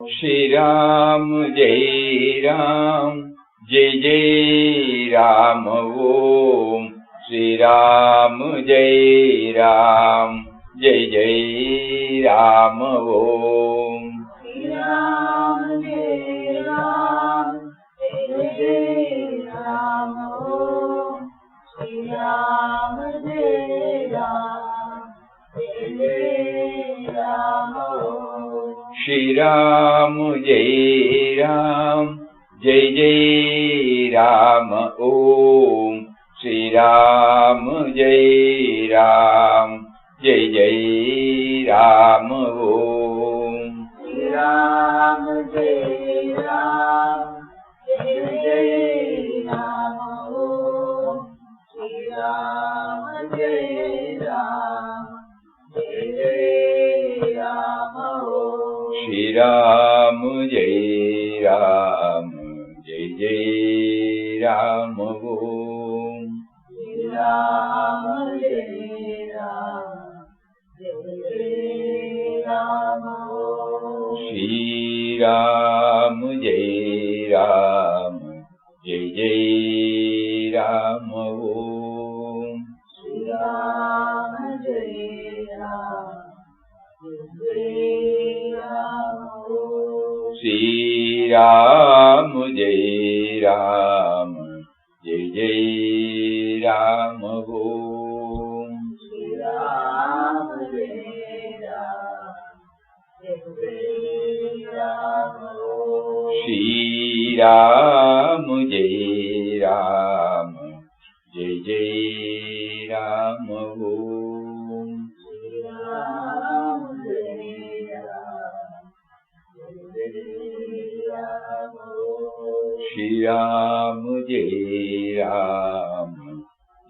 Shri Ram, Jai Ram, Jai Jai Ram Om. Shri Ram, Jai Ram, Jai Jai Ram Om. Shri Ram, Jai Ram, Jai Jai Ram Om. Shri Ram, Jai Ram, Jai Jai Ram Om. Shri Ram, Jai Ram, Jai Jai Ram Om. Shri Ram, Jai Ram, Jai Jai Ram Om. Shri Ram, Jai Ram, Jai Jai Ram Om. Shri Ram, Jai Ram, Jai Jai Ram Om. Shri Ram, Jai Ram, Jai Jai Ram Om. Shri Ram, Jai Ram, Jai Jai Ram Om. Shri Ram, Jai Ram, Jai Jai Ram Om. Shri Ram, Jai Ram, Jai Ram Om. Shri Ram, Jai Ram, Jai Jai Ram Om. Shri Ram, Jai Ram, Jai Ram Om. Shri Ram, Jai Ram, Jai Jai Ram Om. Shri Ram, Jai Ram, Jai Ram Om. Shri Ram, Jai Ram,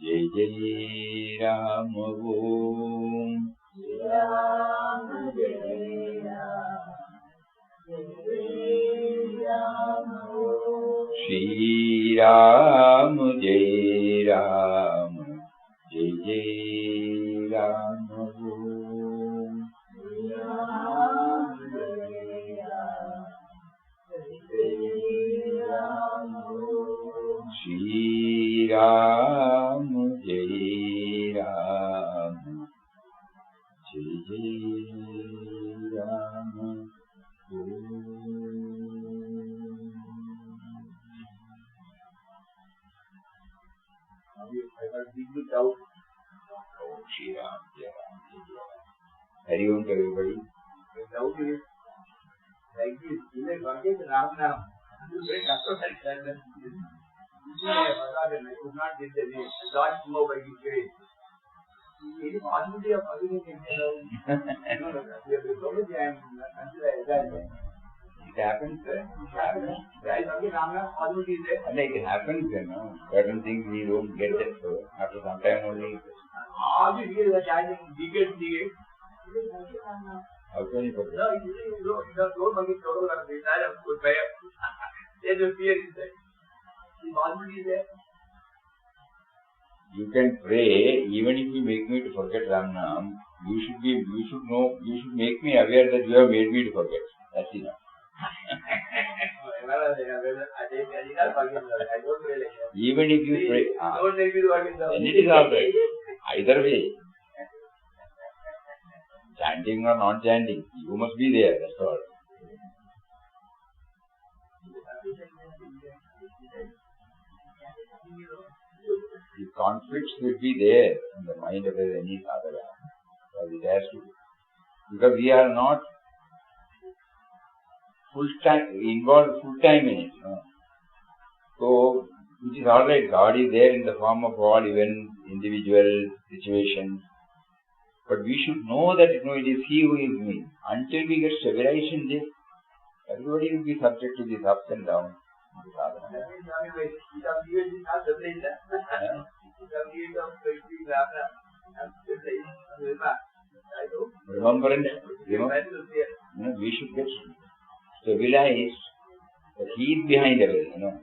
Jai Jai Ram Om. Shri Ram, Jai Ram, Jai Ram Om. Shri Ram, Jai Ram, Jai Jai Ram Om. Shri Ram, Jai Ram, Jai Ram Om. Shri Ram, Jai Ram, Jai Jai Ram Om. I got deeply doubt. Om Shri Ram, Jai Ram, Jai Jai Ram. Hari Om to everybody. The doubt is like this. Even forget the Ram Nam. You very customary sentence. I could not get the name. I thought no by this way. Any possibility of forgetting it? No. So much I am considered that. It happens, sir. It happens. I forget Ram Nam. Possibility is there. And it happens, you know. Certain things we don't get it, so after some time only. All the years are chanting, decades. How can you forget? No, don't forget total of the entire good prayer. There's a fear inside. The possibility is there. You can pray, even if you make me to forget Ram Nam, you should know, you should make me aware that you have made me to forget. That's enough. I did not forget. I don't pray like that. Even if you pray, Don't make me to forget. then it is alright. Either way. Chanting or not chanting, you must be there, that's all. The conflicts will be there in the mind of any sadhaka. Because it has to. Because we are not involved full time in it. No? So, which is alright, God is there in the form of all events, individual situations. But we should know that it is He who is me. Until we get stabilized in this, everybody will be subject to these ups and downs. Remembrance, we should get stabilized that He is behind everything.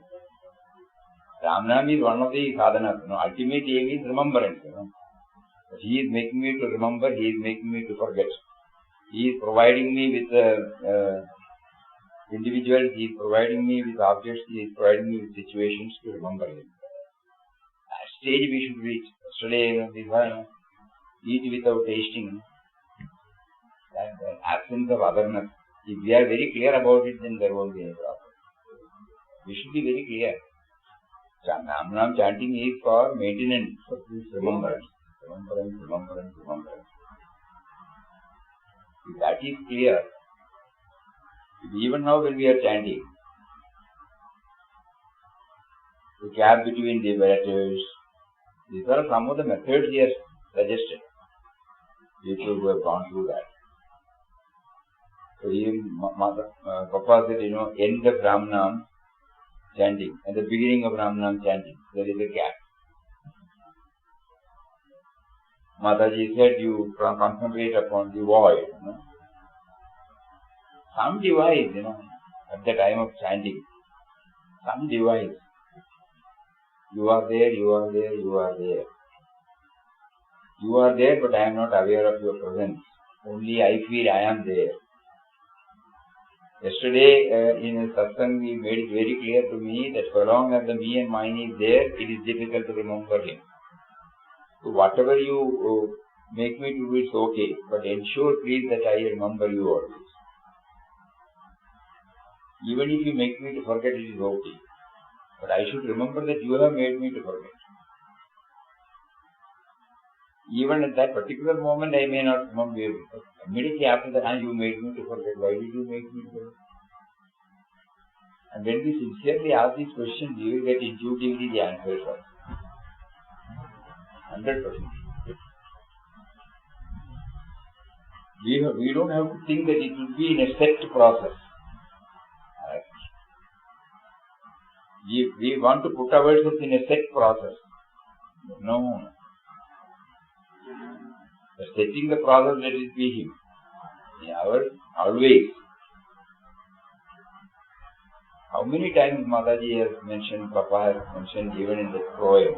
Ramnam is one of the sadhanas. Ultimate aim is remembrance. But He is making me to remember, He is making me to forget. He is providing me with individuals, he is providing me with objects, he is providing me with situations to remember him. That stage we should reach. Yesterday, we eat without tasting. That absence of otherness. If we are very clear about it, then there won't be any problem. We should be very clear. Nam chanting is for maintenance of this remembrance. Remembrance. If that is clear, even now when we are chanting, the gap between the letters, these are some of the methods he has suggested. People who have gone through that. So Papa said, end of Ramnam chanting and the beginning of Ramnam chanting, there is a gap. Mataji said you concentrate upon the void. Some device, at the time of chanting, some device. You are there, you are there, you are there. You are there, but I am not aware of your presence. Only I feel I am there. Yesterday in a satsang, he made it very clear to me that so long as the me and mine is there, it is difficult to remember him. So whatever you make me to do, it's okay. But ensure please that I remember you always. Even if you make me to forget, it is okay. But I should remember that you have made me to forget. Even at that particular moment, I may not remember you. Immediately after that, you made me to forget. Why did you make me to forget? And when we sincerely ask these questions, we will get intuitively the answers. 100%. We don't have to think that it will be in a set process. We want to put ourselves in a set process. No. Setting the process, let it be him. Always. How many times Mataji has mentioned, Papa has mentioned even in the poem,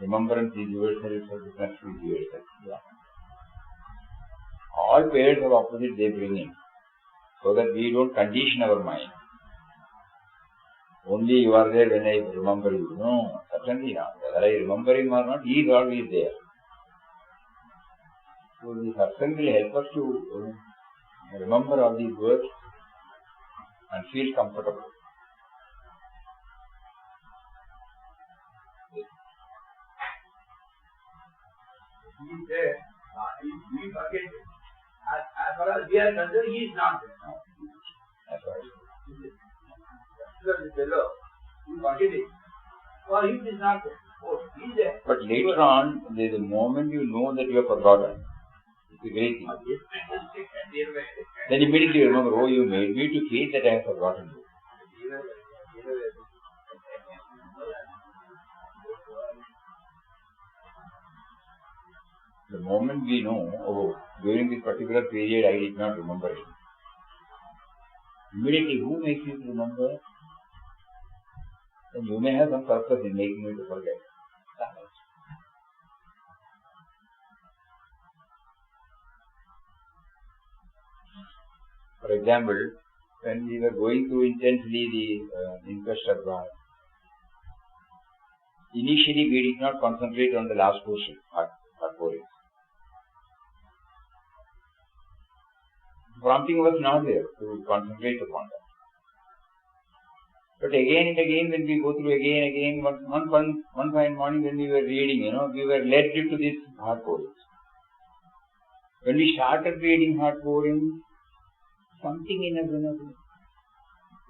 remembrance is yourself, forgiveness is yourself. Yeah. All pairs of opposites they bring in, so that we don't condition our mind. Only you are there when I remember you. No, certainly not. Whether I remember him or not, he is always there. So the satsang will help us to remember all these words and feel comfortable. He is there. We forget. As far as we are concerned, he is not there. No? That's right. The fellow, we forget it. For him, he is not there. Oh, he is there. But later on, the moment you know that you have forgotten, it's a great thing. Then immediately you remember, oh, you made me to feel that I have forgotten you. The moment we know, oh, during this particular period I did not remember it. Immediately, who makes you to remember? Then you may have some purpose in making you to forget. For example, when we were going through intensely the inquest of God, initially we did not concentrate on the last portion, heart pouring. Prompting was not there to concentrate upon that. But again and again, when we go through again, one fine morning when we were reading, we were led into this heart pouring. When we started reading heart pouring, something in us,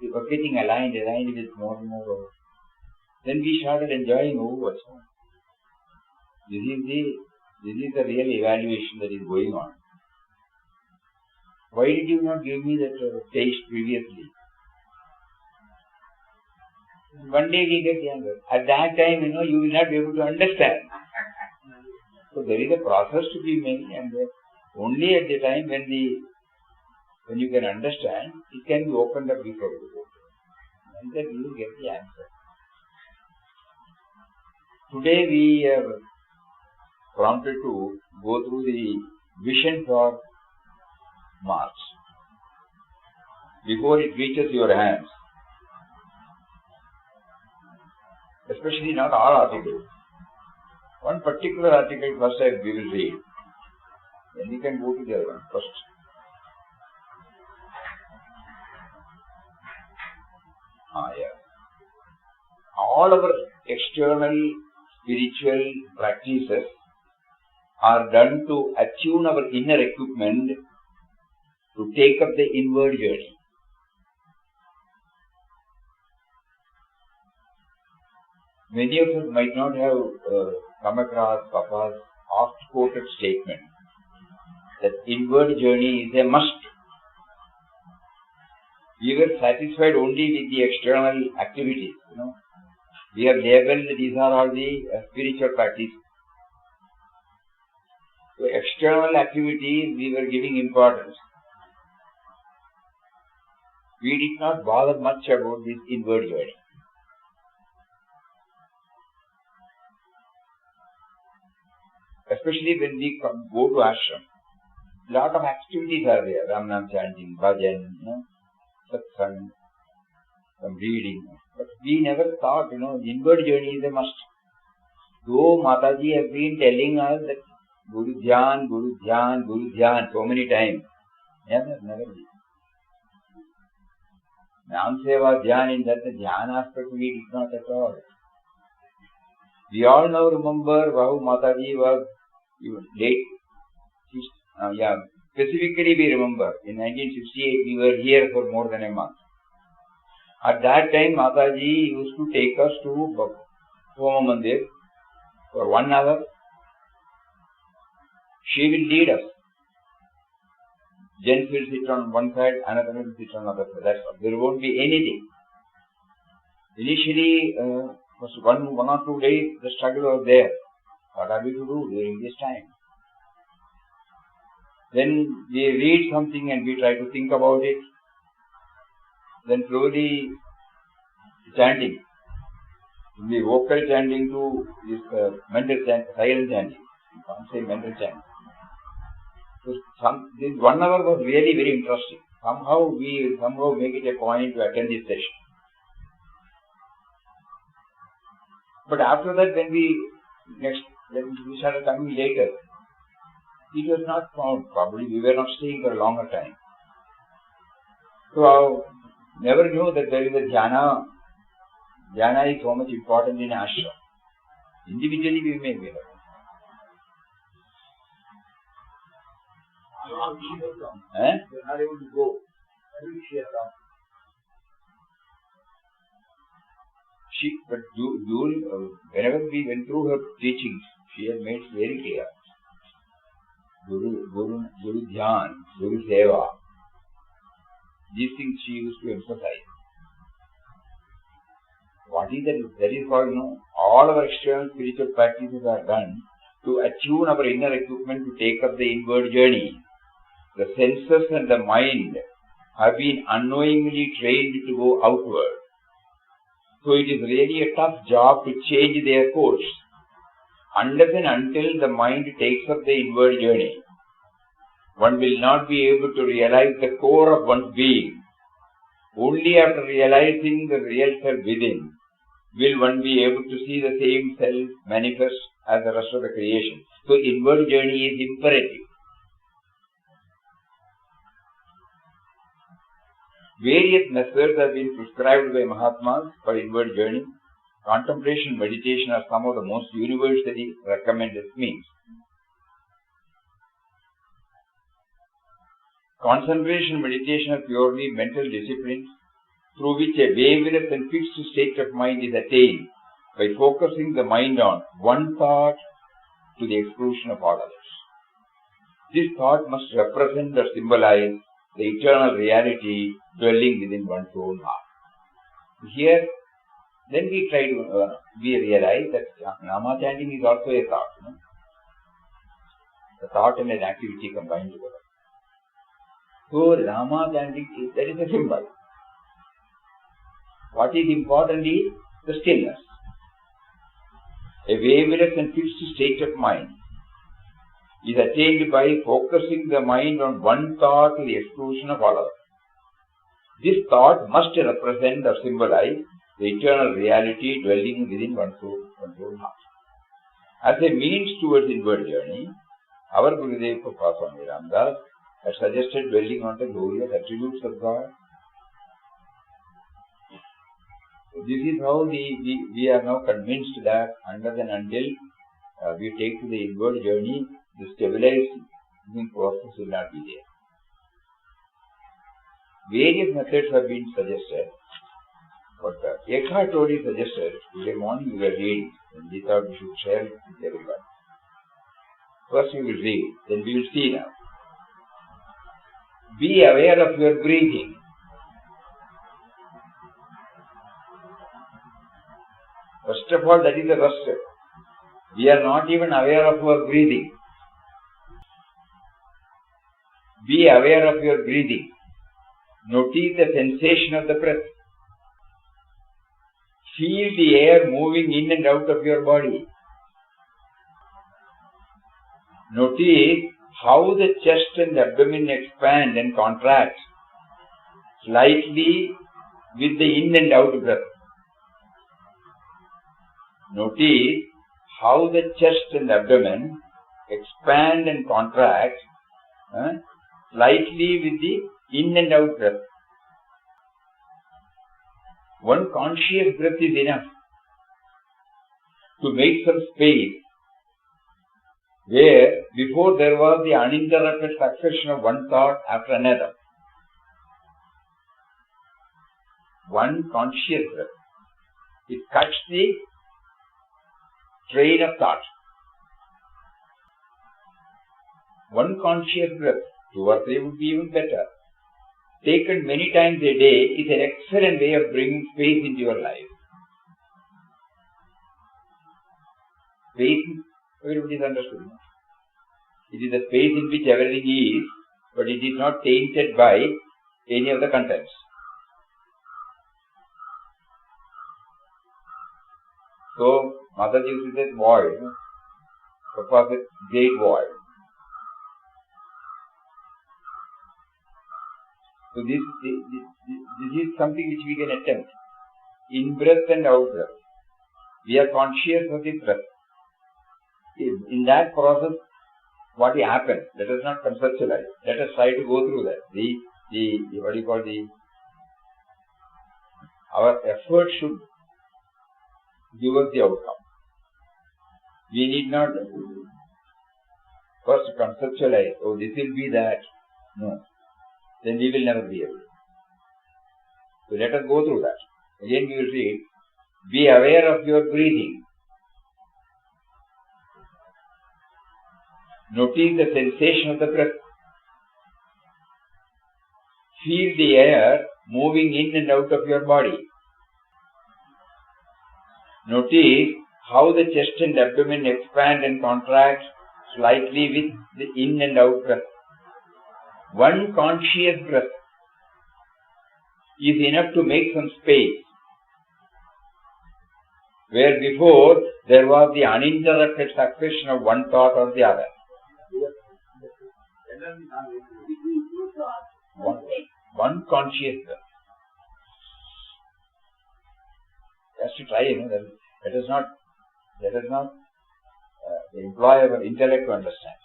we were getting aligned with more and more. Then we started enjoying what's on. This is the real evaluation that is going on. Why did you not give me that taste previously? One day we get younger. At that time, you will not be able to understand. So there is a process to be made, and only at the time when you can understand, it can be opened up before you. And then you will get the answer. Today we are prompted to go through the vision for Mars. before it reaches your hands. Especially not all articles. One particular article first we will read. Then we can go to the other one first. All our external spiritual practices are done to attune our inner equipment to take up the inward journey. Many of us might not have come across Papa's oft-quoted statement that inward journey is a must. We were satisfied only with the external activities. We have labeled these are all the spiritual practices. So external activities we were giving importance. We did not bother much about this inward journey. Especially when we go to ashram. Lot of activities are there. Ramnam chanting, bhajan, satsang, some reading. But we never thought, inward journey is a must. Though Mataji has been telling us that Guru Dhyan, Guru Dhyan, Guru Dhyan so many times. Never did. Nam Seva Dhyan, in that the Dhyan aspect we did not at all. We all now remember how Mataji was late. Specifically we remember, in 1968 we were here for more than a month. At that time Mataji used to take us to Homa Mandir for 1 hour. She will lead us. Gents will sit on one side, another will sit on the other side. That's all. There won't be anything. Initially, for one or 2 days, the struggle was there. What are we to do during this time? Then we read something and we try to think about it. Then slowly chanting. The vocal chanting to this mental chanting, silent chanting. You can't say mental chanting. So this 1 hour was really very interesting. Somehow we make it a point to attend this session. But after that, when we started coming later, it was not found. Probably we were not staying for a longer time. So I never knew that there is a dhyana. Dhyana is so much important in ashram. Individually we may be. You're not able to go. Every she has come. But whenever we went through her teachings, she has made it very clear. Guru Dhyan, Guru Seva. These things she used to emphasize. What is that? That is called, all our external spiritual practices are done to attune our inner equipment to take up the inward journey. The senses and the mind have been unknowingly trained to go outward. So it is really a tough job to change their course. Unless and until the mind takes up the inward journey, one will not be able to realize the core of one's being. Only after realizing the real self within will one be able to see the same self manifest as the rest of the creation. So inward journey is imperative. Various methods have been prescribed by Mahatmas for inward journey. Contemplation and meditation are some of the most universally recommended means. Concentration and meditation are purely mental disciplines through which a waveless and fixed state of mind is attained by focusing the mind on one thought to the exclusion of all others. This thought must represent or symbolize the eternal reality dwelling within one's own heart. Here, then we realize that Nama chanting is also a thought. The thought and an activity combined together. So, Nama chanting, that is a symbol. What is important is the stillness. A waveless and fixed state of mind is attained by focusing the mind on one thought to the exclusion of all others. This thought must represent or symbolize the eternal reality dwelling within one's own heart. As a means towards inward journey, our Gurudev Papa Swami Ramdas has suggested dwelling on the glorious attributes of God. This is how we are now convinced that unless and until we take to the inward journey, the stabilizing process will not be there. Various methods have been suggested, but Eckhart Tolle suggested, today morning we were reading, and we thought we should share it with everyone. First we will read, then we will see now. Be aware of your breathing. First of all, that is the first step. We are not even aware of our breathing. Be aware of your breathing. Notice the sensation of the breath. Feel the air moving in and out of your body. Notice how the chest and abdomen expand and contract slightly with the in and out breath. Notice how the chest and abdomen expand and contract slightly with the in and out breath. One conscious breath is enough to make some space where before there was the uninterrupted succession of one thought after another. One conscious breath. It cuts the train of thought. One conscious breath, 2 or 3 would be even better, taken many times a day, is an excellent way of bringing space into your life. Space, everybody is understood. It is the space in which everything is, but it is not tainted by any of the contents. So, Mataji used to say void. Papa said great void. So this is something which we can attempt. In breath and out breath. We are conscious of the breath. In that process, what will happen? Let us not conceptualize. Let us try to go through that. Our effort should give us the outcome. We need not first conceptualize, oh, this will be that. No. Then we will never be able. So let us go through that. Again we will read, be aware of your breathing. Notice the sensation of the breath. Feel the air moving in and out of your body. Notice how the chest and abdomen expand and contract slightly with the in and out breath. One conscious breath is enough to make some space where before there was the uninterrupted succession of one thought or the other. One conscious breath. Has to try, let us not employ our intellect to understand.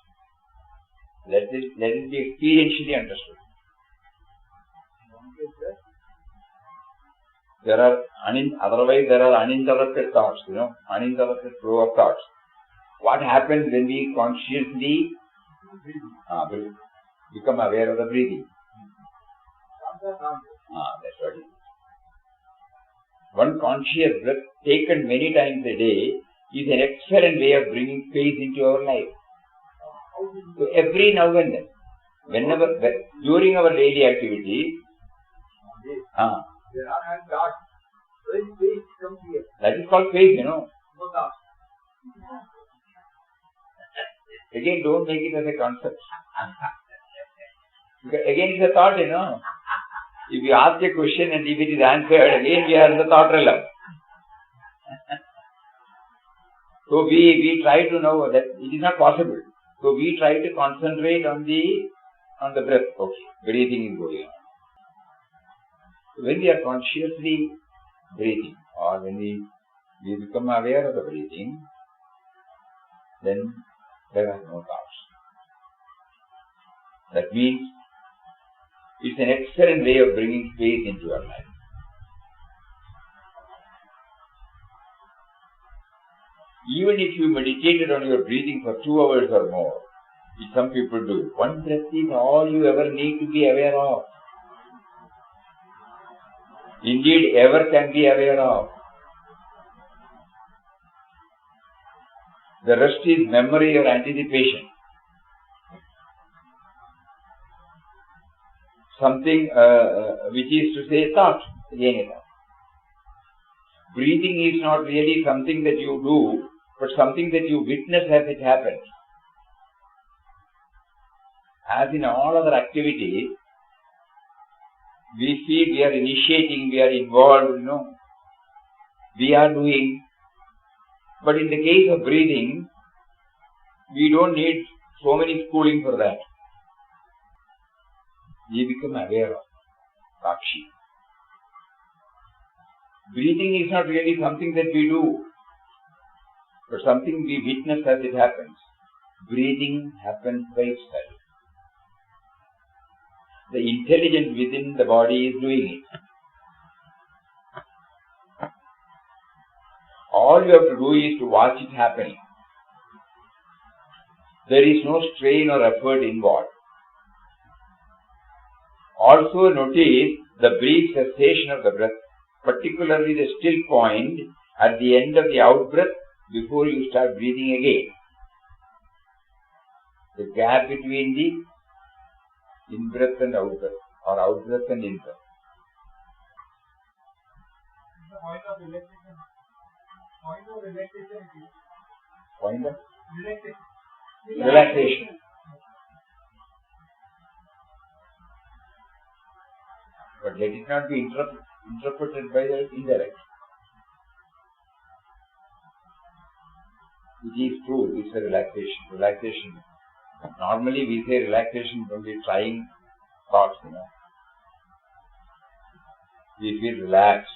Let it be experientially understood. Otherwise there are uninterrupted thoughts, uninterrupted flow of thoughts. What happens when we consciously become aware of the breathing? That's what it is. One conscious breath taken many times a day is an excellent way of bringing space into our life. So every now and then, during our daily activity, that is called space, Again, don't make it as a concept. Again, it's a thought, If you ask a question and if it is answered, again we are in the thought realm. So we try to know that it is not possible. So we try to concentrate on the breath. Okay, breathing is going on. When we are consciously breathing, or when we become aware of the breathing, then there are no thoughts. That means it's an excellent way of bringing space into your life. Even if you meditated on your breathing for 2 hours or more, which some people do, one breath is all you ever need to be aware of. Indeed, ever can be aware of. The rest is memory or anticipation. Something which is to say thought, again a thought. Breathing is not really something that you do, but something that you witness as it happens. As in all other activities, we feel we are initiating, we are involved, we are doing. But in the case of breathing, we don't need so many schooling for that. We become aware of Sakshi. Breathing is not really something that we do, but something we witness as it happens. Breathing happens by itself. The intelligence within the body is doing it. All you have to do is to watch it happening. There is no strain or effort involved. Also notice the brief cessation of the breath, particularly the still point at the end of the out-breath before you start breathing again. The gap between the in-breath and out-breath, or out-breath and in-breath. The point of relaxation. Point of relaxation is Point of relaxation. relaxation. But let it not be interpreted by the indirect. It is true, it's a relaxation. Relaxation. Normally we say relaxation when we are trying thoughts, We feel relaxed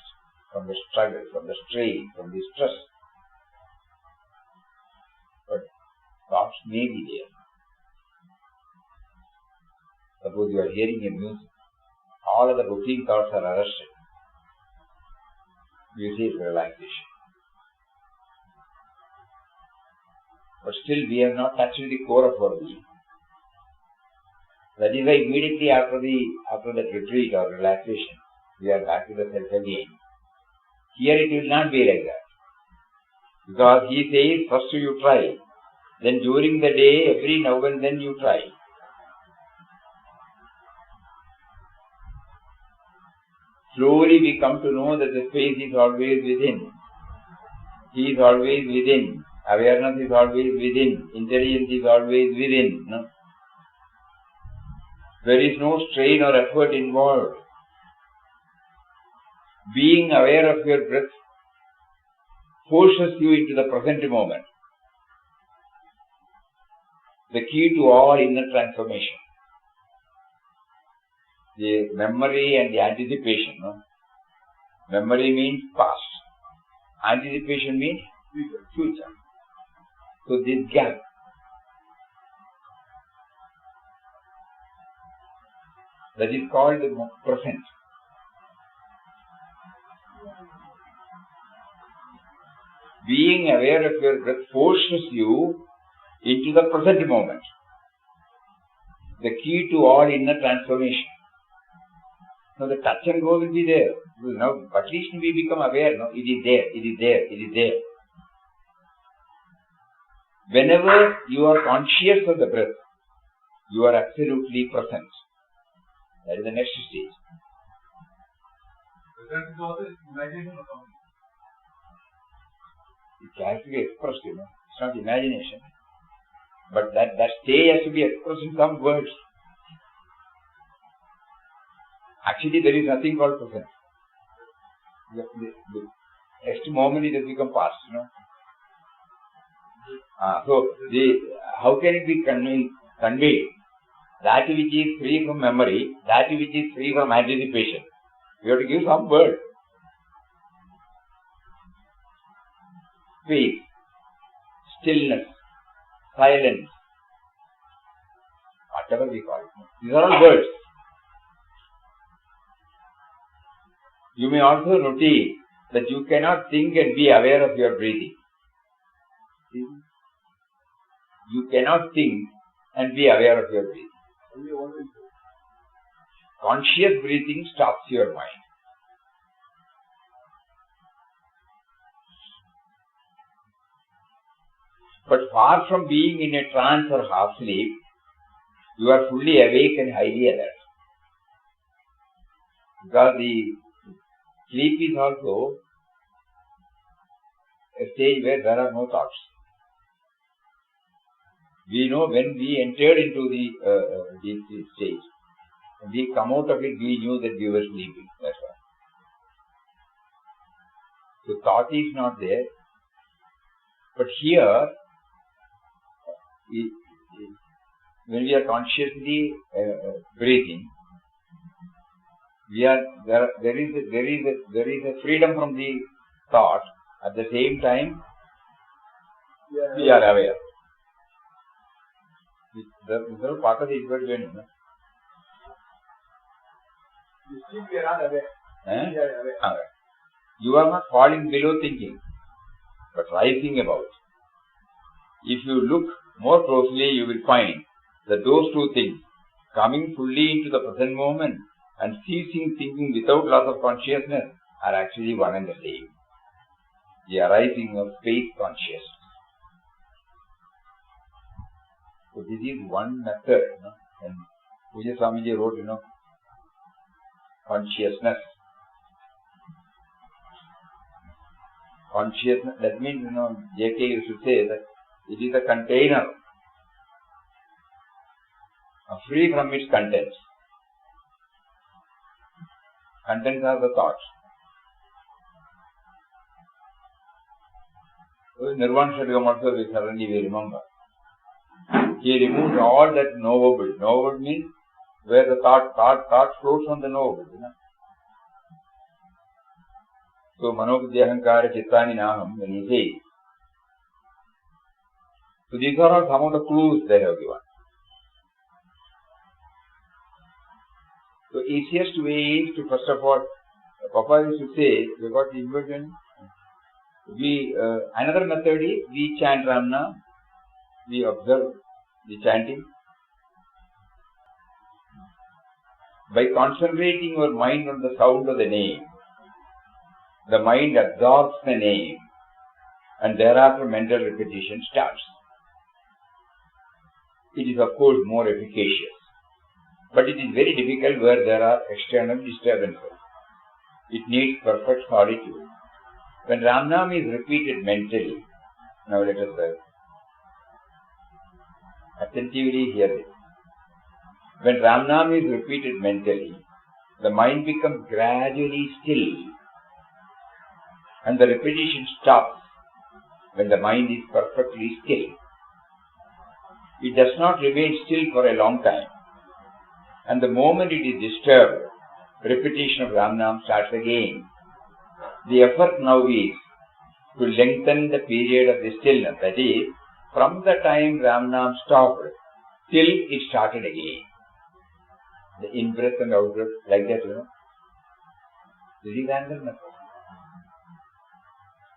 from the struggle, from the strain, from the stress. But thoughts may be there. Suppose you are hearing a music. All of the routine thoughts are arrested. You see relaxation. But still we have not touched the core of our being. That is why immediately after that retreat or relaxation, we are back to the self again. Here it will not be like that. Because he says, first you try. Then during the day, every now and then you try. Slowly we come to know that the space is always within. He is always within. Awareness is always within. Intelligence is always within. No? There is no strain or effort involved. Being aware of your breath forces you into the present moment. The key to all inner transformation. The memory and the anticipation. No? Memory means past. Anticipation means future. So this gap. That is called the present. Being aware of your breath forces you into the present moment. The key to all inner transformation. Now the touch and go will be there. Now at least we become aware. No, it is there, it is there, it is there. Whenever you are conscious of the breath, you are absolutely present. That is the next stage. Present is also imagination or something. It has to be expressed, It's not imagination. But that stage has to be expressed in some words. Actually, there is nothing called present. The next moment it has become past, So, how can it be conveyed? That which is free from memory, that which is free from anticipation, You have to give some word. Peace, stillness, silence, whatever we call it. These are all words. You may also notice that you cannot think and be aware of your breathing. See? You cannot think and be aware of your breathing. Conscious breathing stops your mind. But far from being in a trance or half sleep, you are fully awake and highly alert. Because the sleep is also a stage where there are no thoughts. We know when we entered into the deep sleep stage, when we come out of it, we knew that we were sleeping. That's all. So thought is not there. But here, when we are consciously breathing, there is a freedom from the thought. At the same time, we are aware. This is part of the inward journey. You sleep, you are not aware. You are aware. You are not falling below thinking, but rising above. If you look more closely, you will find that those two things, coming fully into the present moment and ceasing thinking without loss of consciousness, are actually one and the same. The arising of space consciousness. So this is one method. And Pujya Swamiji wrote, consciousness. Consciousness, that means, J.K. used to say that it is a container free from its contents. Contents are the thoughts. So Nirvana Shadagam also suddenly we remember. He removed all that knowable. Knowable means where the thought floats on the knowable. So Manobuddhi Ahankara Chittani Naham, when he says, so these are all some of the clues they have given. So easiest way is to, first of all, Papa used to say, we got the inversion. Another method is we chant Ramna, we observe the chanting. By concentrating your mind on the sound of the name, the mind absorbs the name and thereafter mental repetition starts. It is of course more efficacious, but it is very difficult where there are external disturbances. It needs perfect solitude. When Ramnam is repeated mentally, now let us attentively hear this. When Ramnam is repeated mentally, the mind becomes gradually still and the repetition stops when the mind is perfectly still. It does not remain still for a long time, and the moment it is disturbed, repetition of Ramnam starts again. The effort now is to lengthen the period of the stillness, that is, from the time Ramnam stopped till it started again. The in-breath and out-breath, like that, This is another method.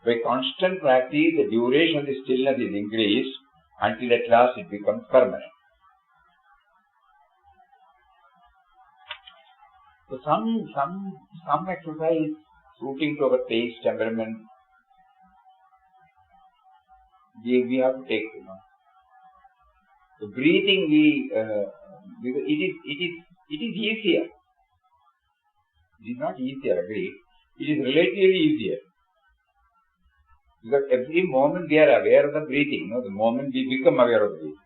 By constant practice, the duration of the stillness is increased until at last it becomes permanent. So some exercise suiting to our taste, temperament, we have to take, The breathing, because it is easier. It is not easier, agreed. It is relatively easier. Because every moment we are aware of the breathing, the moment we become aware of the breathing.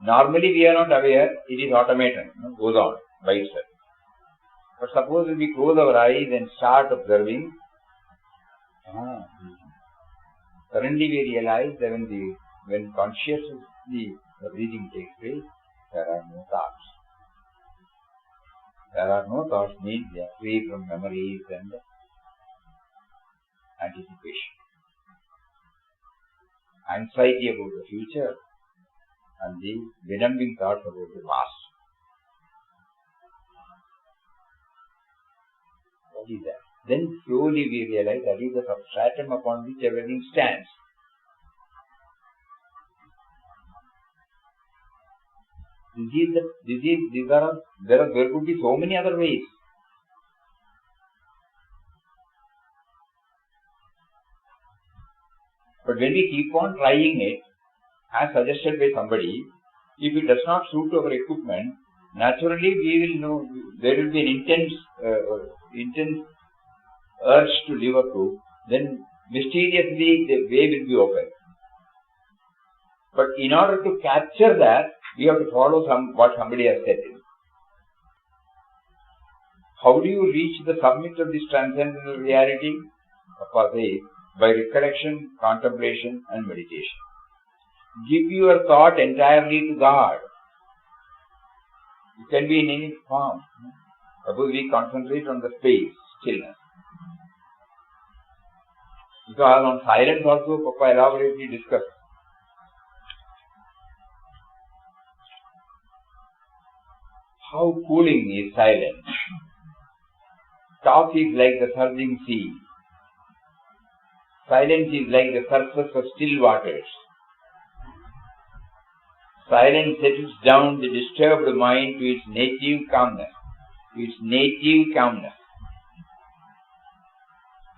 Normally we are not aware, it is automated, goes on by itself. But suppose if we close our eyes and start observing, suddenly we realize that when consciously the breathing takes place, there are no thoughts. There are no thoughts means they are free from memories and anticipation. Anxiety about the future and the benumbing thoughts about the past. What is that? Then slowly we realize that is the substratum upon which everything stands. There could be so many other ways. But when we keep on trying it, as suggested by somebody, if it does not suit our equipment, naturally we will know there will be an intense urge to live up to, then mysteriously the way will be open. But in order to capture that, we have to follow what somebody has said. How do you reach the summit of this transcendental reality? Papa says, by recollection, contemplation and meditation. Give your thought entirely to God. It can be in any form. Suppose we concentrate on the space, stillness. Because on silence also, Papa elaborately discussed. How cooling is silence. Talk is like the surging sea. Silence is like the surface of still waters. Silence settles down the disturbed mind to its native calmness.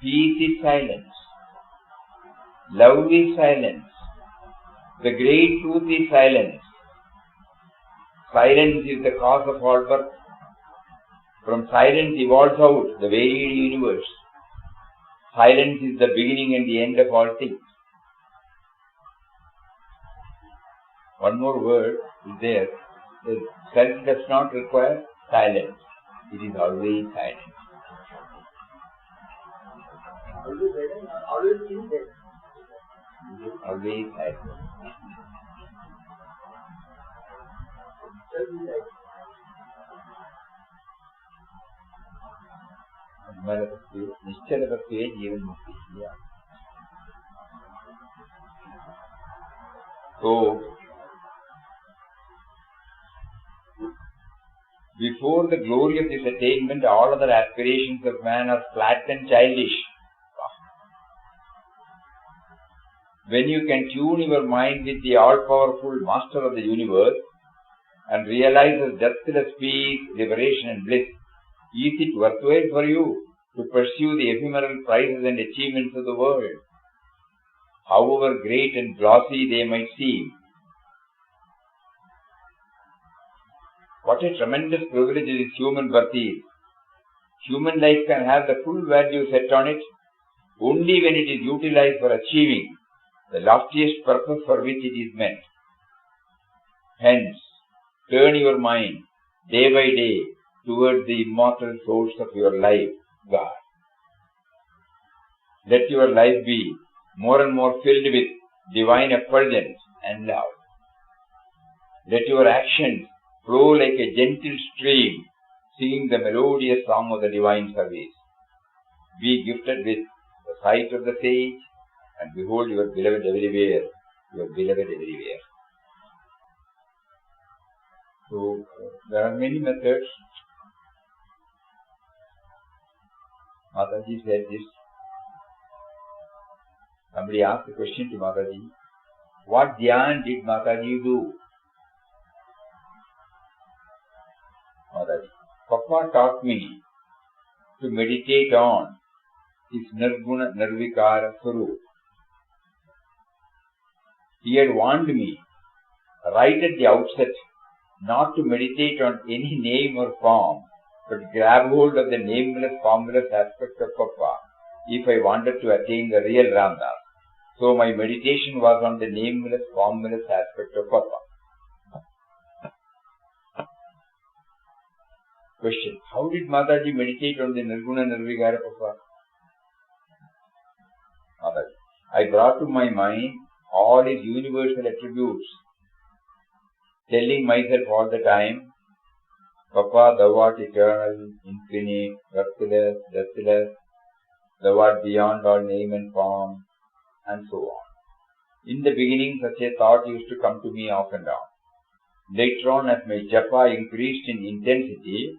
Peace is silence. Love is silence. The great truth is silence. Silence is the cause of all birth. From silence evolves out the varied universe. Silence is the beginning and the end of all things. One more word is there. The self does not require silence. It is always silent. Always in there. Always silent. Nischalapatve Jivan Mukti. So, before the glory of this attainment, all other aspirations of man are flat and childish. When you can tune your mind with the all-powerful master of the universe and realize his deathless peace, liberation and bliss, is it worthwhile for you to pursue the ephemeral prizes and achievements of the world, however great and glossy they might seem? What a tremendous privilege this human birth is. Human life can have the full value set on it only when it is utilized for achieving the loftiest purpose for which it is meant. Hence, turn your mind day by day towards the immortal source of your life, God. Let your life be more and more filled with divine effulgence and love. Let your actions flow like a gentle stream, singing the melodious song of the divine service. Be gifted with the sight of the sage, and behold your beloved everywhere, your beloved everywhere. So, there are many methods. Mataji said this. Somebody asked a question to Mataji. What dhyan did Mataji do? Mataji, Papa taught me to meditate on his Nirguna Nirvikara Swarup. He had warned me right at the outset not to meditate on any name or form, but grab hold of the nameless, formless aspect of Papa if I wanted to attain the real Ramdas. So my meditation was on the nameless, formless aspect of Papa. Question: how did Mataji meditate on the Nirguna Nirvikara Papa? Mataji: I brought to my mind all his universal attributes, telling myself all the time, Papa, thou art eternal, infinite, birthless, deathless, thou art beyond all name and form, and so on. In the beginning, such a thought used to come to me off and on. Later on, as my japa increased in intensity,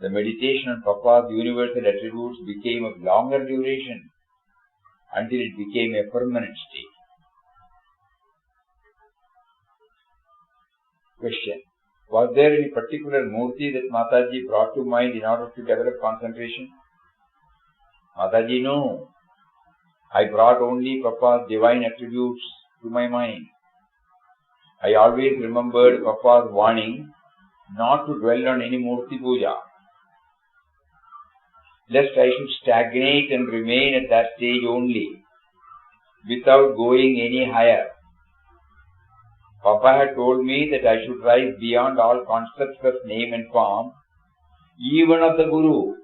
the meditation on Papa's universal attributes became of longer duration until it became a permanent state. Question. Was there any particular murti that Mataji brought to mind in order to develop concentration? Mataji, no. I brought only Papa's divine attributes to my mind. I always remembered Papa's warning not to dwell on any murti puja, lest I should stagnate and remain at that stage only, without going any higher. Papa had told me that I should rise beyond all concepts of name and form, even of the Guru,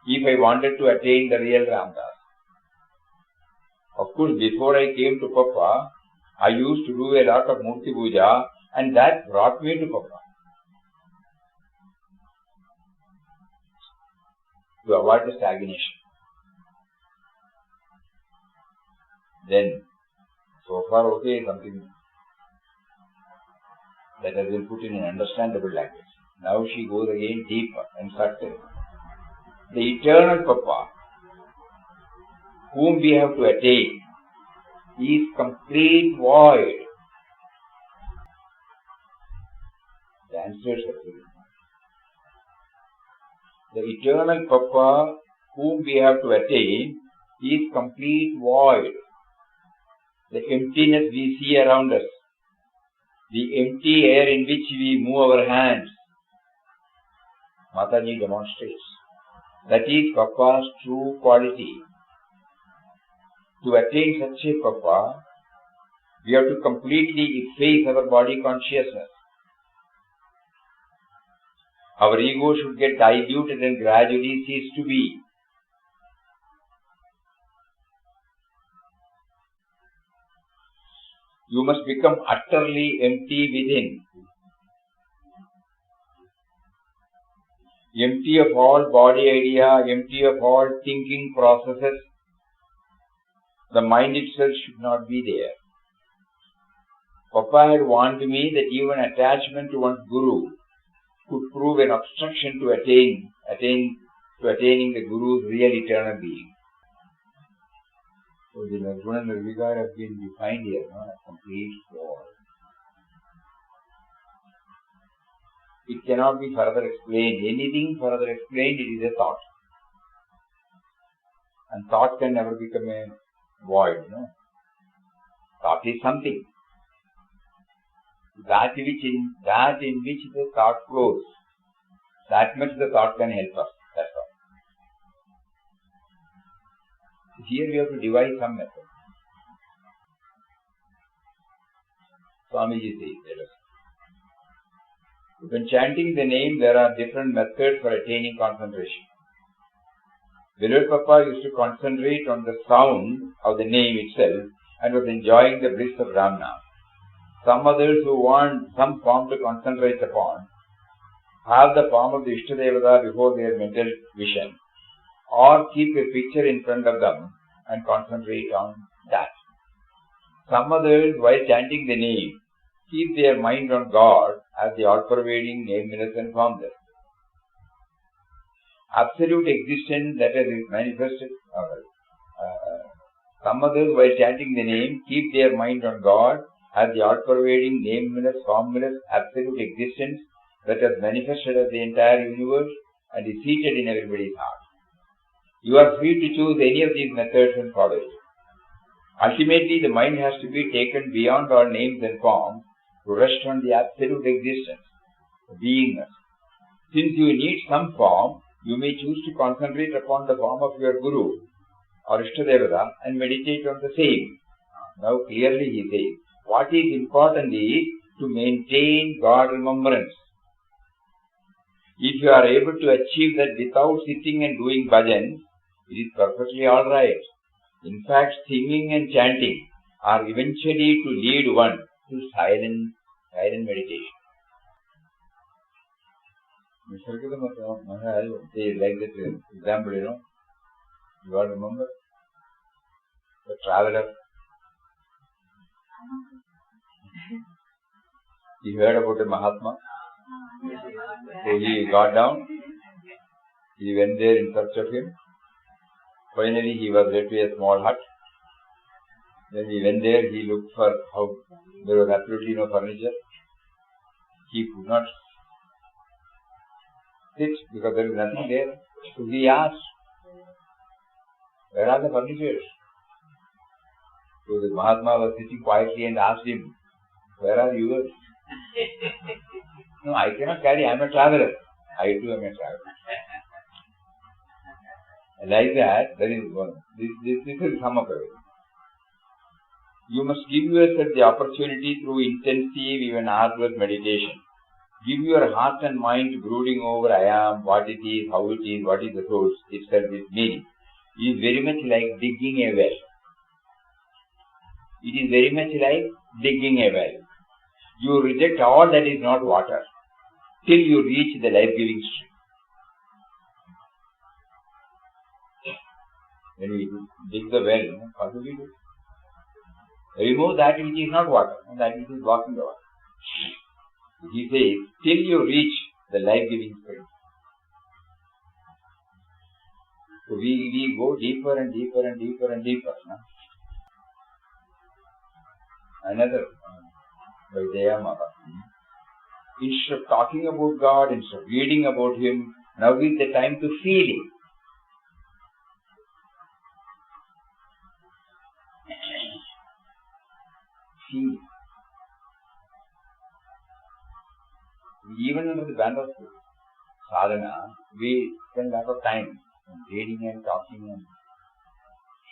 if I wanted to attain the real Ramdas. Of course, before I came to Papa, I used to do a lot of Murti Puja, and that brought me to Papa. To avoid the stagnation. Then, so far okay, something that has been put in an understandable language. Now she goes again deeper and subtle. The eternal Papa, whom we have to attain, is complete void. The answer is absolute. The eternal Papa, whom we have to attain, is complete void. The emptiness we see around us, the empty air in which we move our hands, Mataji demonstrates. That is Papa's true quality. To attain such a Papa, we have to completely efface our body consciousness. Our ego should get diluted and gradually cease to be. You must become utterly empty within. Empty of all body idea, empty of all thinking processes. The mind itself should not be there. Papa had warned me that even attachment to one's Guru could prove an obstruction to attaining the Guru's real eternal being. So the Nirguna Nirvikar has been defined here, no? A complete void. It cannot be further explained. Anything further explained, it is a thought. And thought can never become a void, no? Thought is something. That in which the thought flows, that much the thought can help us. That's all. Here we have to devise some method. Swamiji says, let us. When chanting the name, there are different methods for attaining concentration. Beloved Papa used to concentrate on the sound of the name itself and was enjoying the bliss of Ramnam. Some others who want some form to concentrate upon have the form of the Ishtadevata before their mental vision, or keep a picture in front of them and concentrate on that. Some others, while chanting the name, keep their mind on God as the all-pervading nameless and formless. Absolute existence that is manifested. Some others, while chanting the name, keep their mind on God as the all-pervading nameless, formless, absolute existence that has manifested as the entire universe and is seated in everybody's heart. You are free to choose any of these methods and follow it. Ultimately, the mind has to be taken beyond all names and forms to rest on the absolute existence, beingness. Since you need some form, you may choose to concentrate upon the form of your Guru or Ishtadevata and meditate on the same. Now clearly he says, what is important is to maintain God remembrance. If you are able to achieve that without sitting and doing bhajan, it is perfectly alright. In fact, singing and chanting are eventually to lead one to silent meditation. Maharaj says like that example, you all remember? The traveler. He heard about a Mahatma. So he got down. He went there in search of him. Finally, he was led to a small hut. When he went there, he looked for how there was absolutely no furniture. He could not sit because there is nothing there. So he asked, "Where are the furnitures?" So the Mahatma was sitting quietly and asked him, "Where are yours?" "No, I cannot carry. I am a traveler." "I too am a traveler." Like that, there is one. This is some of it. You must give yourself the opportunity through intensive, even arduous meditation. Give your heart and mind to brooding over I am, what it is, how it is, what is the source, itself, its meaning. It is very much like digging a well. It is very much like digging a well. You reject all that is not water till you reach the life-giving stream. When we dig the well, what do we do? Remove that which is not water, and that which is blocking the water. He says, till you reach the life-giving spring. So we go deeper and deeper and deeper and deeper. No? Another by Jayamata. Instead of talking about God, instead of reading about Him, now is the time to feel Him. Feel. Even under the banner of sadhana, we spend a lot of time reading and talking and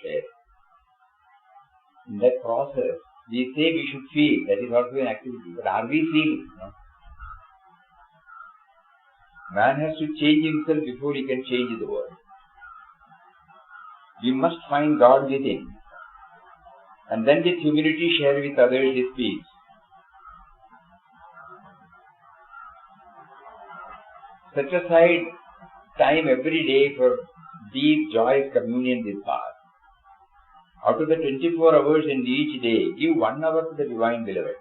share. In that process, we say we should feel, that is also an activity, but are we feeling? No? Man has to change himself before he can change the world. We must find God within, and then with humility share with others His peace. Set aside time every day for deep, joyous communion with God. Out of the 24 hours in each day, give 1 hour to the Divine Beloved.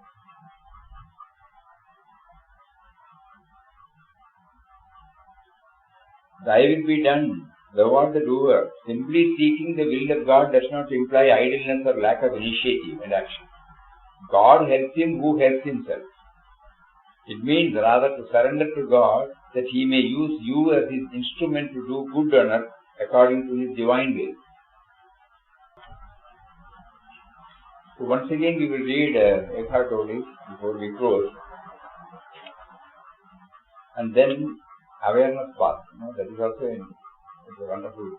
Thy will be done, thou art the doer. Simply seeking the will of God does not imply idleness or lack of initiative and action. God helps him who helps himself. It means rather to surrender to God that He may use you as His instrument to do good on earth according to His divine will. So once again we will read Eckhart Tolle before we close. And then awareness path. That is also a wonderful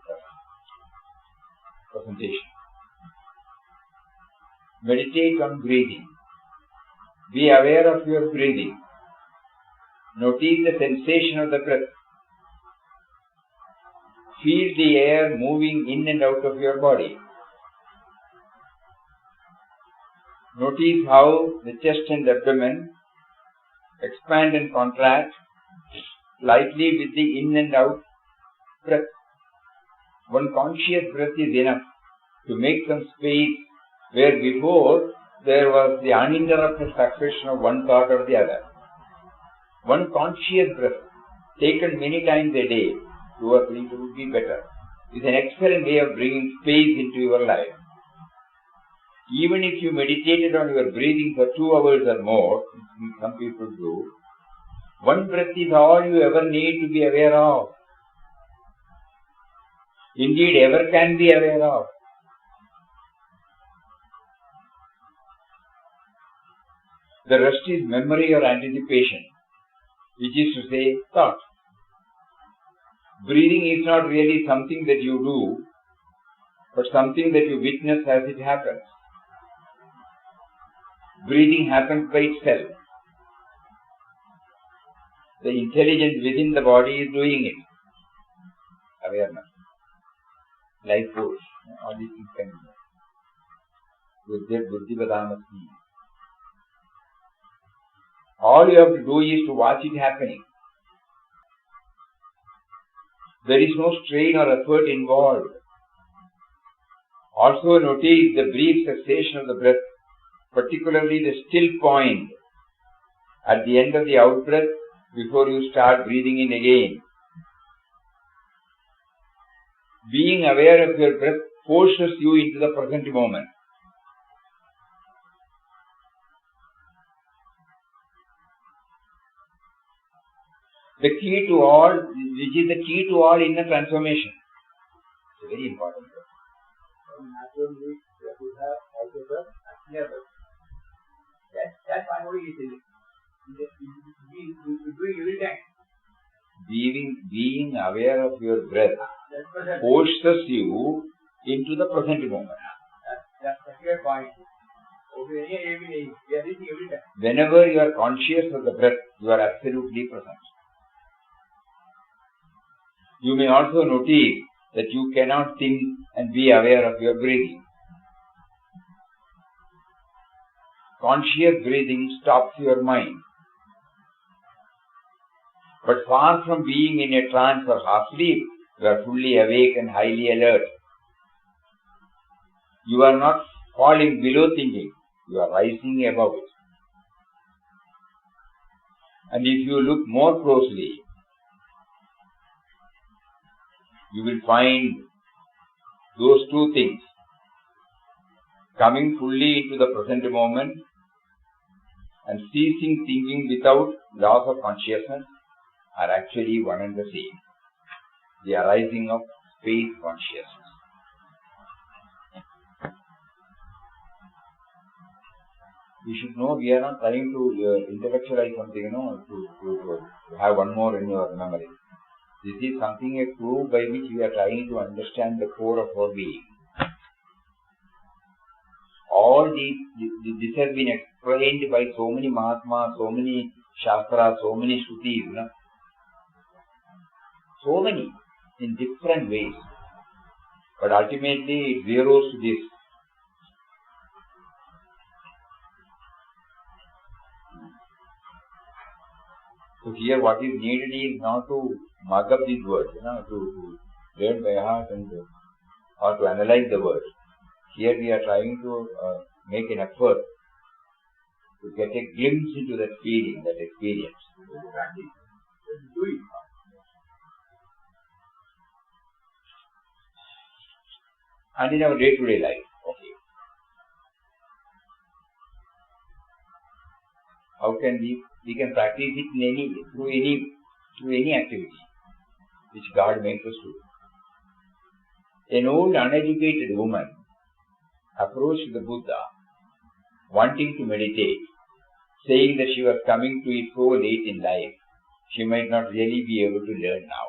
presentation. Meditate on breathing. Be aware of your breathing. Notice the sensation of the breath. Feel the air moving in and out of your body. Notice how the chest and abdomen expand and contract slightly with the in and out breath. One conscious breath is enough to make some space where before there was the uninterrupted succession of one thought or the other. One conscious breath, taken many times a day, 2 or 3 would be better, is an excellent way of bringing space into your life. Even if you meditated on your breathing for 2 hours or more, some people do, one breath is all you ever need to be aware of. Indeed, ever can be aware of. The rest is memory or anticipation, which is to say, thought. Breathing is not really something that you do, but something that you witness as it happens. Breathing happens by itself. The intelligence within the body is doing it. Awareness. Life force. All these things can be there. Buddhi-Vadamasi. All you have to do is to watch it happening. There is no strain or effort involved. Also notice the brief cessation of the breath, particularly the still point at the end of the out breath before you start breathing in again. Being aware of your breath forces you into the present moment. The key to all, which is the key to all inner transformation. It's very important. Naturally, we have to have also the near breath. That's why only it is. We do it every time. Being aware of your breath That's present. forces you into the present moment. That's the clear point. Okay, we are reaching every time. Whenever you are conscious of the breath, you are absolutely present. You may also notice that you cannot think and be aware of your breathing. Conscious breathing stops your mind. But far from being in a trance or half sleep, you are fully awake and highly alert. You are not falling below thinking, you are rising above it. And if you look more closely, you will find those two things, coming fully into the present moment and ceasing thinking without loss of consciousness, are actually one and the same. The arising of space consciousness. You should know we are not trying to intellectualize something, to have one more in your memory. This is something, a clue by which we are trying to understand the core of our being. All this has been explained by so many Mahatmas, so many Shastras, so many Shrutis, so many in different ways. But ultimately it zeroes to this. So here what is needed is not to mug up these words, to learn by heart or to analyze the words. Here we are trying to make an effort to get a glimpse into that feeling, that experience. Practice. Do it. And in our day-to-day life, how can we can practice it in through any activity which God makes us do. An old uneducated woman approached the Buddha wanting to meditate, saying that she was coming to it so late in life, she might not really be able to learn now.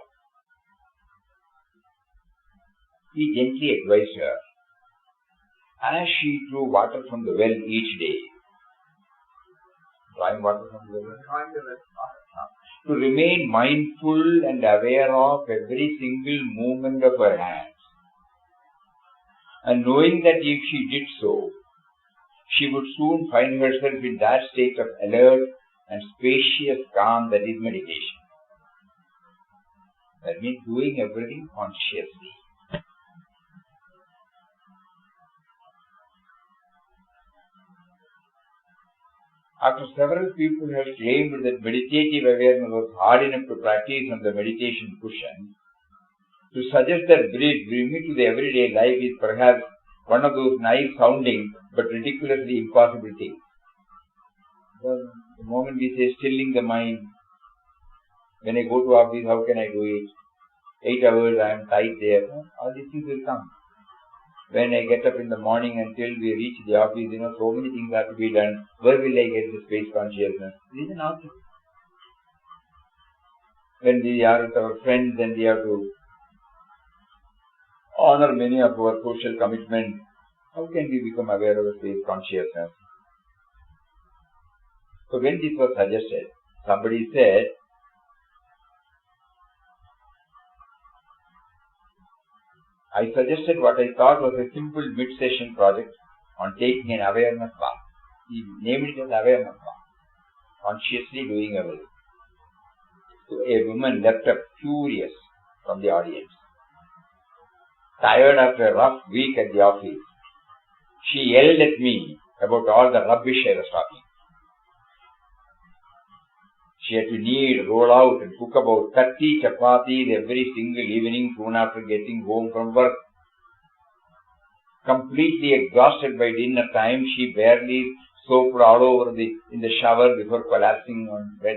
He gently advised her, as she drew water from the well each day, drawing water from the well, to remain mindful and aware of every single movement of her hands, and knowing that if she did so, she would soon find herself in that state of alert and spacious calm that is meditation. That means doing everything consciously. After several people have claimed that meditative awareness was hard enough to practice on the meditation cushion, to suggest that bring it to the everyday life is perhaps one of those nice sounding but ridiculously impossible things. Well, the moment we say stilling the mind, when I go to office, how can I do it? 8 hours I am tight there. All these things will come. When I get up in the morning until we reach the office, so many things have to be done. Where will I get the space consciousness? This is an object. When we are with our friends and we have to honor many of our social commitments, how can we become aware of the space consciousness? So when this was suggested, somebody said, I suggested what I thought was a simple mid-session project on taking an awareness bath. He named it as awareness bath, consciously doing everything. So a woman left up furious from the audience. Tired after a rough week at the office, she yelled at me about all the rubbish I was talking. She had to knead, roll out and cook about 30 chapatis every single evening soon after getting home from work. Completely exhausted by dinner time, she barely soaped all over in the shower before collapsing on bed.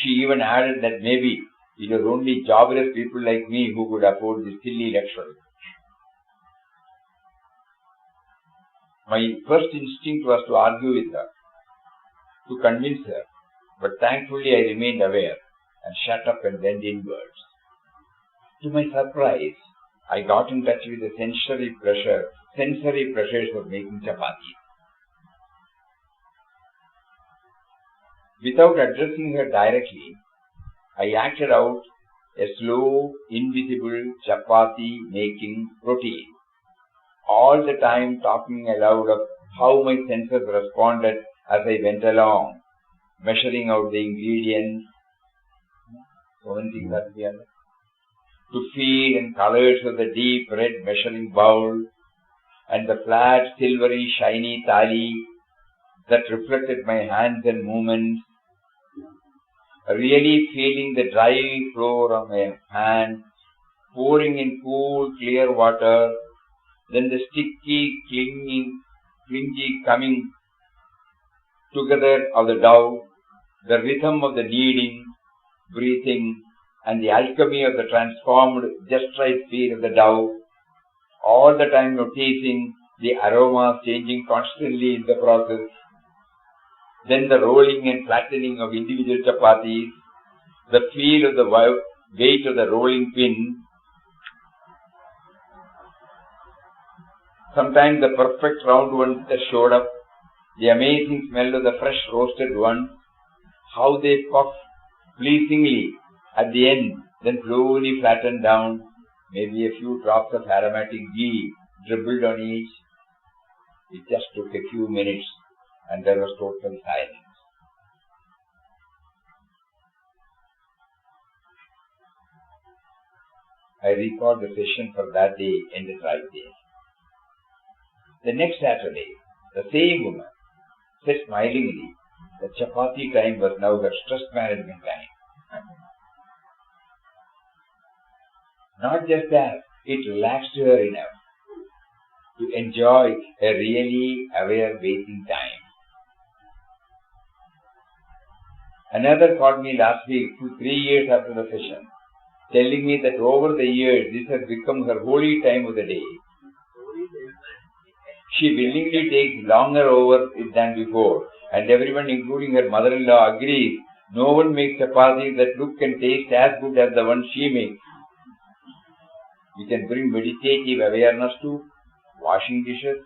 She even added that maybe it was only jobless people like me who could afford this silly luxury. My first instinct was to argue with her, to convince her, but thankfully I remained aware and shut up and bent inwards. To my surprise, I got in touch with the sensory pressures of making chapatis. Without addressing her directly, I acted out a slow, invisible chapati making routine, all the time talking aloud of how my senses responded as I went along, measuring out the ingredients, so many things are here, to feel and colors of the deep red measuring bowl and the flat, silvery, shiny thali that reflected my hands and movements, really feeling the dry floor of my hand, pouring in cool, clear water, then the sticky, clingy coming together of the dough, the rhythm of the kneading, breathing, and the alchemy of the transformed, just right feel of the dough, all the time noticing the aromas changing constantly in the process. Then the rolling and flattening of individual chapatis, the feel of the weight of the rolling pin, sometimes the perfect round ones that showed up, the amazing smell of the fresh roasted ones, how they puff pleasingly at the end, then slowly flattened down, maybe a few drops of aromatic ghee dribbled on each. It just took a few minutes and there was total silence. I recall the session for that day ended right there. The next Saturday, the same woman said smilingly that chapati time was now her stress management time. Not just that, it relaxed her enough to enjoy a really aware waiting time. Another called me last week, 3 years after the session, telling me that over the years this has become her holy time of the day. She willingly takes longer over it than before, and everyone, including her mother-in-law, agrees no one makes chapatis that look and taste as good as the one she makes. We can bring meditative awareness to washing dishes,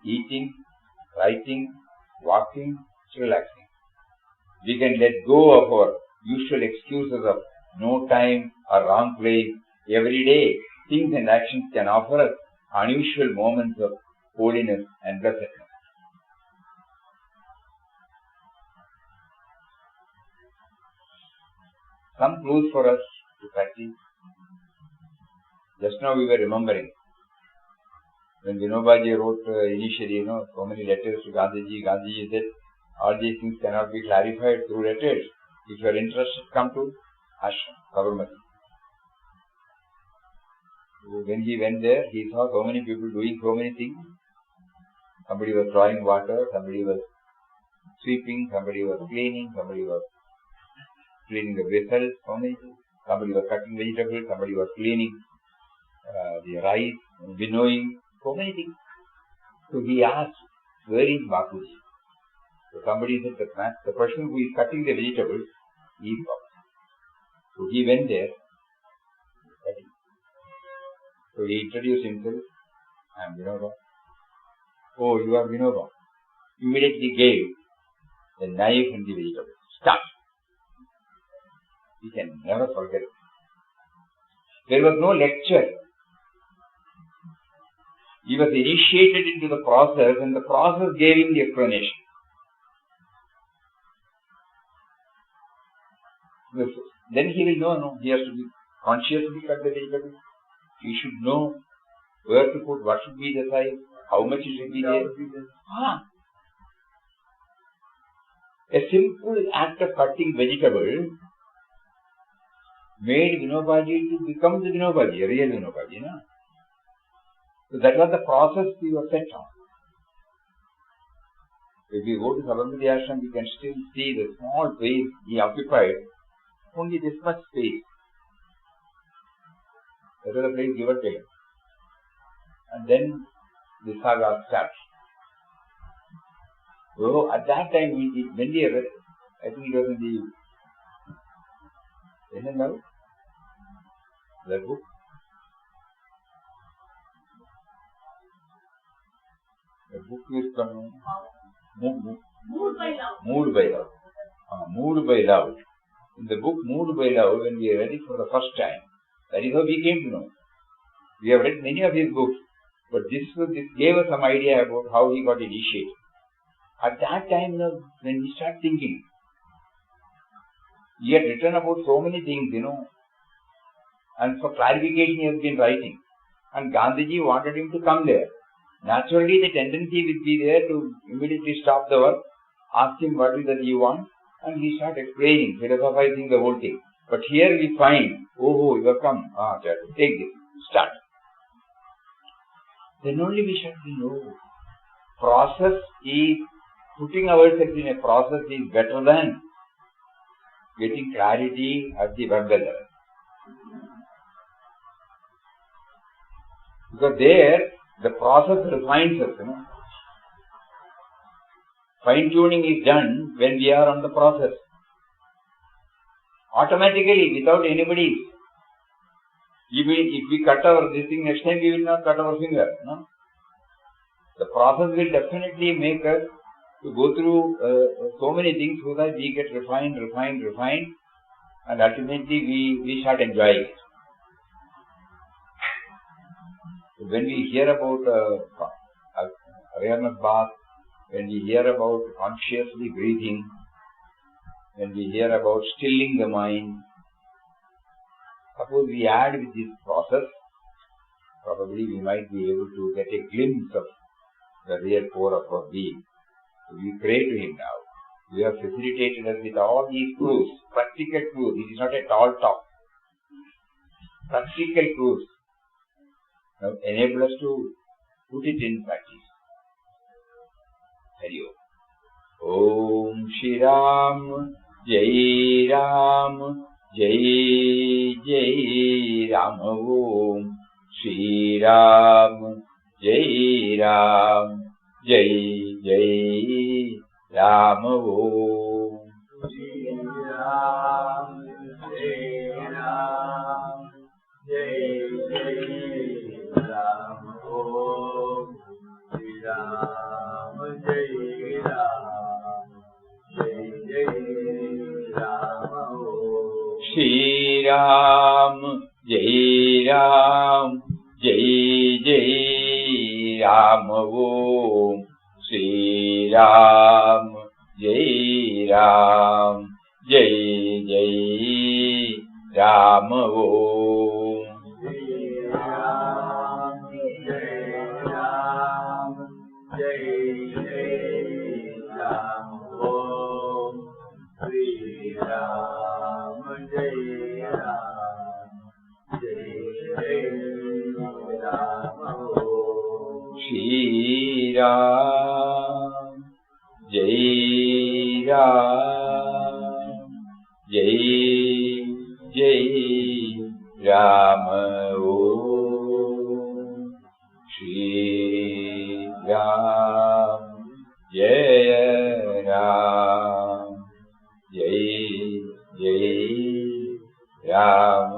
eating, writing, walking, relaxing. We can let go of our usual excuses of no time or wrong place. Every day, things and actions can offer us unusual moments of holiness and blessedness. Some clues for us to practice. Just now we were remembering when Vinobaji wrote initially, so many letters to Gandhiji. Gandhiji said, all these things cannot be clarified through letters. If you are interested, come to Ashram, Sabarmati. So when he went there, he saw so many people doing so many things. Somebody was drawing water, somebody was sweeping, somebody was cleaning, somebody was cleaning the vessels, somebody was cutting vegetables, somebody was cleaning the rice, winnowing, so many things. So he asked, where is Bapuji? So somebody said, the person who is cutting the vegetables is Bapuji. So he went there. So he introduced himself. I am Vinoba. Oh, you are Vinoba. Immediately gave the knife and the vegetables. Start. We can never forget it. There was no lecture. He was initiated into the process and the process gave him the explanation. Then he will know, he has to be consciously cut the vegetable. You should know where to put, what should be the size, how much it should be there. A simple act of cutting vegetable made Vinobaji to become the Vinobaji, a real Vinobaji. No? So that was the process we were set on. If we go to Sabarmati Ashram, we can still see the small space he occupied, only this much space. That was the place given to him. And then the saga starts. So at that time, when we read, I think it was in the book. The book is coming. Moved by Love. Moved by Love. In the book Moved by Love, when we read it for the first time, that is how we came to know. We have read many of his books, but this gave us some idea about how he got initiated. At that time, when we start thinking, he had written about so many things, and for clarification he has been writing. And Gandhiji wanted him to come there. Naturally, the tendency will be there to immediately stop the work, ask him what is that you want, and he started explaining, philosophizing the whole thing. But here we find, you have come, take this, start. Then only we should know, process is, putting ourselves in a process is better than getting clarity at the verbal level. Because there, the process refines us, Fine-tuning is done when we are on the process. Automatically, without anybody. If we cut this thing, next time we will not cut our finger. No? The process will definitely make us to go through so many things so that we get refined, and ultimately we start enjoying it. When we hear about awareness bath, when we hear about consciously breathing, when we hear about stilling the mind, suppose we add with this process, probably we might be able to get a glimpse of the real core of our being. So we pray to him now. We have facilitated us with all these clues, practical clues. It is not a tall talk. Practical clues. Now enable us to put it in practice. Hari Om. Shri Ram, Jai Ram, Jai Jai Ram. Om Shri Ram, Jai Ram, Jai Jai Ram. Om Shri Ram, Jai Ram, Jai Jai Ram. Om Shri Ram, Jai Ram, Jai Jai Ram. Om Shri Ram, Jai Ram, Jai Jai Ram. Om Shri Ram, Jai Ram, Jai Jai Ram. Om Shri Ram, Jai Ram, Jai Jai Ram. Om Shri Ram, Jai Ram, Jai Jai Ram. Om Shri Ram, Jai Ram, Jai Jai Ram. Om Shri Ram, Jai Ram, Jai Jai Ram.